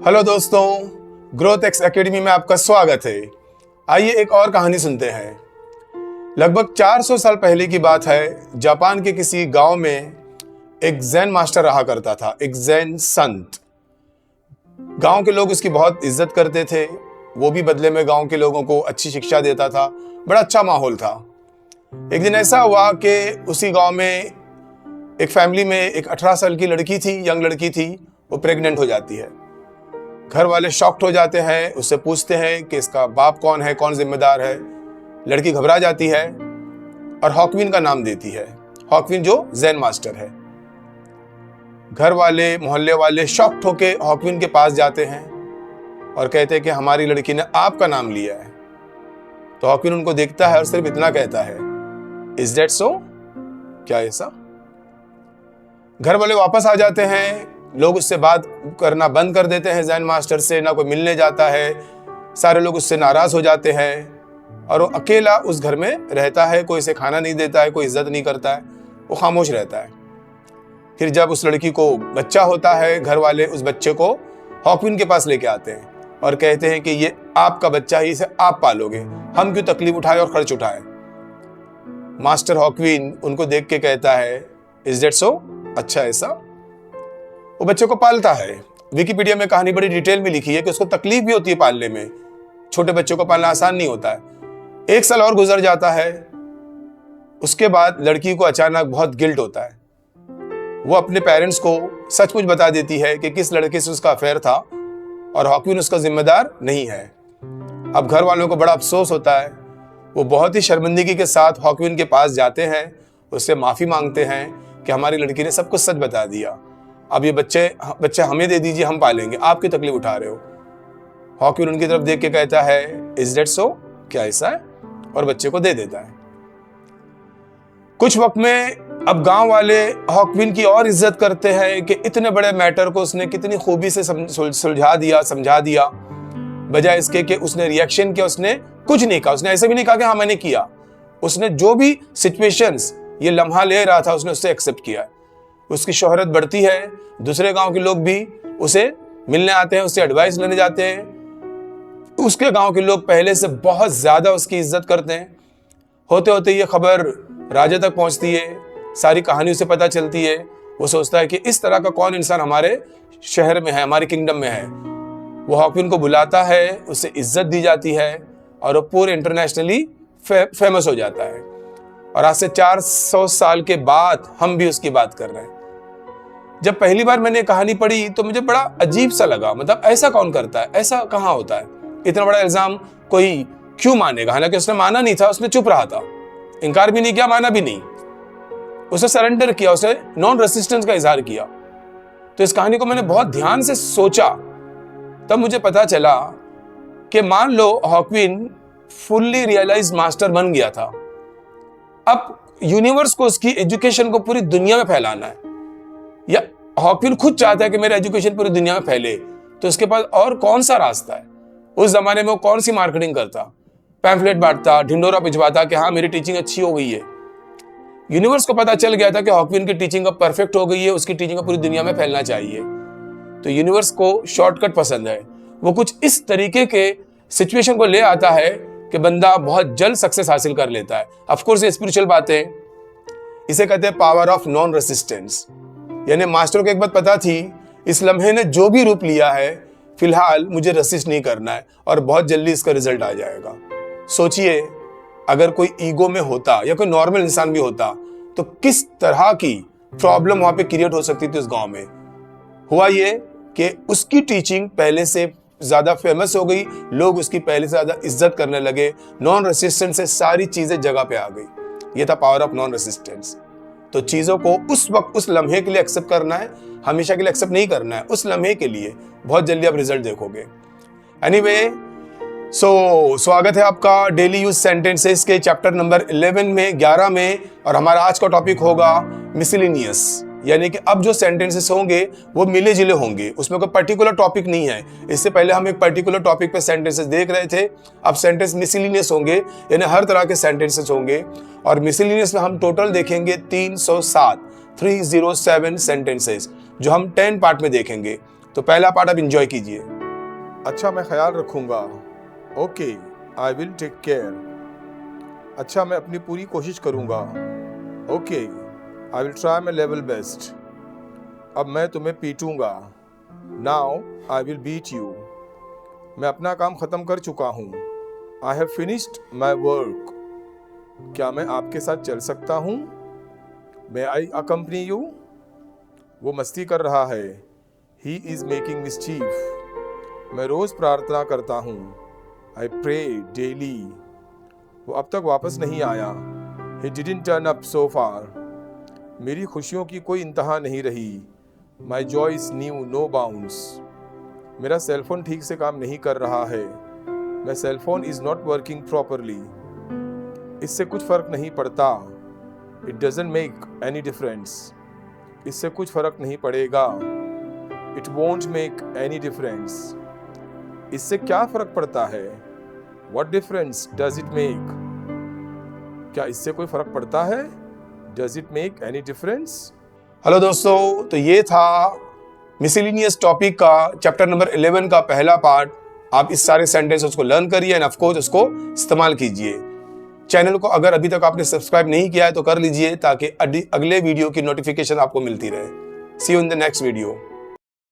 Hello दोस्तों, growth x academy में आपका स्वागत है। आइए एक और कहानी सुनते हैं। लगभग 400 साल पहले की बात है। जापान के किसी गांव में एक जैन मास्टर रहा करता था, एक जैन संत। गांव के लोग उसकी बहुत इज्जत करते थे। वो भी बदले में गांव के लोगों को अच्छी शिक्षा देता था। बड़ा अच्छा माहौल था। एक दिन ऐसा हुआ कि उसी गांव में एक फैमिली में एक 18 साल की लड़की थी, यंग लड़की थी। वो प्रेग्नेंट हो जाती है। घर वाले शॉक्ड हो जाते हैं, उससे पूछते हैं कि इसका बाप कौन है, कौन जिम्मेदार है। लड़की घबरा जाती है और हॉकविन का नाम देती है। हॉकविन जो जैन मास्टर है। घर वाले, मोहल्ले वाले शॉक्ड होके हॉकविन के पास जाते हैं और कहते हैं कि हमारी लड़की ने आपका नाम लिया है। तो हॉकविन उनको देखता है और सिर्फ इतना कहता है, इज दैट सो? क्या ऐसा? घर वाले वापस आ जाते हैं। लोग उससे बात करना बंद कर देते हैं। जैन मास्टर से ना कोई मिलने जाता है। सारे लोग उससे नाराज हो जाते हैं और वो अकेला उस घर में रहता है। कोई इसे खाना नहीं देता है, कोई इज्जत नहीं करता है, वो खामोश रहता है। फिर जब उस लड़की को बच्चा होता है, घर वाले उस बच्चे को हॉकविन के पास लेके आते हैं और कहते हैं कि ये आपका बच्चा है, इसे आप पालोगे, हम क्यों तकलीफ उठाए और खर्च उठाए। मास्टर हॉकविन उनको देख के कहता है, इज दैट सो? अच्छा ऐसा? वो बच्चे को पालता है। विकिपीडिया में कहानी बड़ी डिटेल में लिखी है कि उसको तकलीफ भी होती है पालने में। छोटे बच्चों को पालना आसान नहीं होता है। 1 साल और गुजर जाता है। उसके बाद लड़की को अचानक बहुत गिल्ट होता है। वो अपने पेरेंट्स को सचमुच बता देती है कि किस लड़के से उसका अफेयर था और हॉकविन उसका जिम्मेदार नहीं है। अब घर वालों को बड़ा अफसोस होता है। वो बहुत ही शर्मिंदगी के साथ हॉकविन के पास जाते हैं, उससे माफी मांगते हैं कि हमारी लड़की ने सब कुछ सच बता दिया। अब ये बच्चे हमें दे दीजिए, हम पालेंगे, आप क्यों तकलीफ उठा रहे हो। हॉकविन उनकी तरफ देख के कहता है, इज दैट सो? क्या ऐसा है? और बच्चे को दे देता है। कुछ वक्त में अब गांव वाले हॉकविन की और इज्जत करते हैं कि इतने बड़े मैटर को उसने कितनी खूबी से सुलझा दिया, समझा दिया, बजाय इसके कि उसने रिएक्शन किया। उसने कुछ नहीं कहा। उसने ऐसे भी नहीं कहा कि हाँ मैंने किया। उसने जो भी सिचुएशंस ये लम्हा ले रहा था, उसने उससे एक्सेप्ट किया। उसकी शोहरत बढ़ती है। दूसरे गांव के लोग भी उसे मिलने आते हैं, उससे एडवाइस लेने जाते हैं। उसके गांव के लोग पहले से बहुत ज्यादा उसकी इज्जत करते हैं। होते होते ये खबर राजा तक पहुंचती है। सारी कहानी उसे पता चलती है। वो सोचता है कि इस तरह का कौन इंसान हमारे शहर में है, हमारे किंगडम में है। वो हॉकविन को बुलाता है, उसे इज्जत दी जाती है और वो पूरे इंटरनेशनली फेमस हो जाता है। और आज से 400 साल के बाद हम भी उसकी बात कर रहे हैं। जब पहली बार मैंने कहानी पढ़ी तो मुझे बड़ा अजीब सा लगा। मतलब ऐसा कौन करता है? ऐसा कहाँ होता है? इतना बड़ा इल्जाम कोई क्यों मानेगा? हालांकि उसने माना नहीं था, उसने चुप रहा था, इनकार भी नहीं किया, माना भी नहीं। उसने सरेंडर किया, उसने नॉन रेसिस्टेंस का इजहार किया। तो इस कहानी को मैंने बहुत ध्यान से सोचा। तब मुझे पता चला कि मान लो हॉकविन फुल्ली रियलाइज्ड मास्टर बन गया था। अब यूनिवर्स को, उसकी एजुकेशन को पूरी दुनिया में फैलाना है, या हॉकविन खुद चाहता है कि मेरा एजुकेशन पूरी दुनिया में फैले, तो उसके पास और कौन सा रास्ता है? उस जमाने में वो कौन सी मार्केटिंग करता? पैम्फलेट बांटता, ढिंडोरा भिजवाता कि हाँ मेरी टीचिंग अच्छी हो गई है। यूनिवर्स को पता चल गया था कि हॉकविन की टीचिंग अब परफेक्ट हो गई है, उसकी टीचिंग पूरी दुनिया में फैलना चाहिए। तो यूनिवर्स को शॉर्टकट पसंद है। वो कुछ इस तरीके के सिचुएशन को ले आता है कि बंदा बहुत जल्द सक्सेस हासिल कर लेता है। ऑफ कोर्स ये स्पिरिचुअल बातें, इसे कहते हैं पावर ऑफ नॉन रेसिस्टेंस। यानी मास्टर को एक बात पता थी, इस लम्हे ने जो भी रूप लिया है, फिलहाल मुझे रेसिस्ट नहीं करना है और बहुत जल्दी इसका रिजल्ट आ जाएगा। सोचिए, अगर कोई ईगो में होता या कोई नॉर्मल इंसान भी होता तो किस तरह की प्रॉब्लम वहां पे क्रिएट हो सकती थी उस गांव में। हुआ ये कि उसकी टीचिंग पहले से ज्यादा फेमस हो गई, लोग उसकी पहले से ज्यादा इज्जत करने लगे। नॉन रेसिस्टेंस से सारी चीजें जगह पे आ गई। ये था पावर ऑफ नॉन रेसिस्टेंस। तो चीजों को उस वक्त, उस लम्हे के लिए एक्सेप्ट करना है, हमेशा के लिए एक्सेप्ट नहीं करना है। उस लम्हे के लिए बहुत जल्दी आप रिजल्ट देखोगे। एनीवे, स्वागत है आपका डेली यूज सेंटेंसेस के चैप्टर नंबर 11 में, 11 में। और हमारा आज का टॉपिक होगा मिसलिनियस। यानी कि अब जो सेंटेंसेस होंगे वो मिले जुले होंगे, उसमें कोई पर्टिकुलर टॉपिक नहीं है। इससे पहले हम एक पर्टिकुलर टॉपिक पे सेंटेंसेस देख रहे थे। अब सेंटेंस मिसलिनियस होंगे, यानी हर तरह के सेंटेंसेस होंगे। और मिसलिनियस में हम टोटल देखेंगे 307 सेंटेंसेस, जो हम 10 पार्ट में देखेंगे। तो पहला पार्ट आप इंजॉय कीजिए। अच्छा, मैं ख्याल रखूँगा। Okay, I will take care. अच्छा, मैं अपनी पूरी कोशिश करूँगा। Okay, I will try my level best. अब मैं तुम्हें पीटूँगा। Now I will beat you. मैं अपना काम ख़त्म कर चुका हूँ। I have finished my work. क्या मैं आपके साथ चल सकता हूँ? May I accompany you? वो मस्ती कर रहा है। He is making mischief. मैं रोज़ प्रार्थना करता हूँ। I pray daily. वो अब तक वापस नहीं आया। He didn't turn up so far. मेरी खुशियों की कोई इंतहा नहीं रही। My joy is knew no bounds. मेरा सेलफोन ठीक से काम नहीं कर रहा है। My cellphone is not working properly. इससे कुछ फ़र्क नहीं पड़ता। It doesn't make any difference. इससे कुछ फ़र्क नहीं पड़ेगा। It won't make any difference. इससे क्या फ़र्क पड़ता है? What difference does it make? क्या इससे कोई फ़र्क पड़ता है? Does it make any difference? Hello दोस्तों, तो ये था मिसलिनियस टॉपिक का चैप्टर नंबर 11 का पहला पार्ट। आप इस सारे सेंटेंस को लर्न करिए एंड ऑफ कोर्स उसको इस्तेमाल कीजिए। चैनल को अगर अभी तक आपने सब्सक्राइब नहीं किया है तो कर लीजिए ताकि अगले वीडियो की नोटिफिकेशन आपको मिलती रहे। See you in the next video.